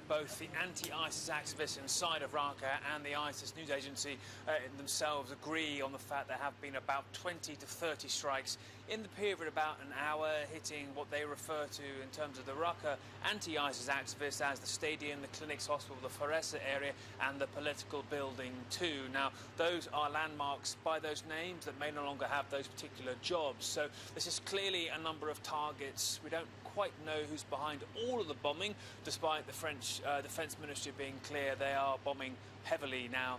both the anti-ISIS activists inside of Raqqa and the ISIS news agency themselves agree on the fact there have been about 20 to 30 strikes in the period of about an hour, hitting what they refer to in terms of the Raqqa anti-ISIS activists as the stadium, the clinics, hospital, the Faresa area and the political building too. Now, those are landmarks by those names that may no longer have those particular jobs. So this is clearly a number of targets. We don't quite know who's behind all of the bombing, despite the French Defence Ministry being clear they are bombing heavily now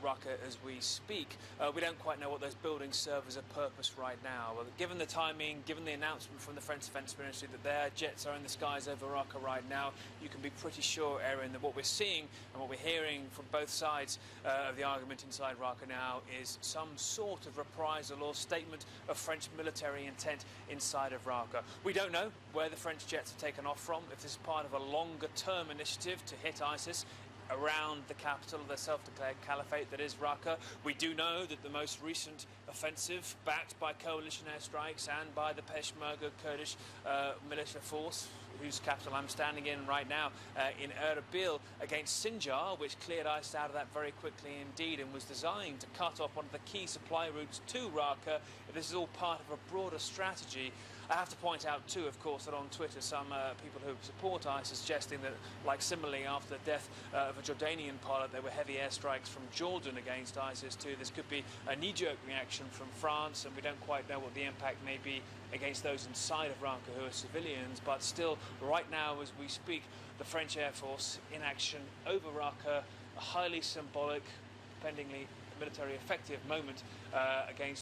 Raqqa as we speak. We don't quite know what those buildings serve as a purpose right now. But given the timing, given the announcement from the French Defence Ministry that their jets are in the skies over Raqqa right now, you can be pretty sure, Erin, that what we're seeing and what we're hearing from both sides of the argument inside Raqqa now is some sort of reprisal or statement of French military intent inside of Raqqa. We don't know where the French jets have taken off from, if this is part of a longer-term initiative to hit ISIS around the capital of the self-declared caliphate that is Raqqa. We do know that the most recent offensive, backed by coalition airstrikes and by the Peshmerga Kurdish militia force, whose capital I'm standing in right now, in Erbil, against Sinjar, which cleared ISIS out of that very quickly indeed and was designed to cut off one of the key supply routes to Raqqa. If this is all part of a broader strategy, I have to point out too, of course, that on Twitter some people who support ISIS suggesting that, like similarly after the death of a Jordanian pilot, there were heavy airstrikes from Jordan against ISIS too. This could be a knee-jerk reaction from France, and we don't quite know what the impact may be against those inside of Raqqa who are civilians. But still, right now as we speak, the French Air Force in action over Raqqa, a highly symbolic, dependingly military effective moment against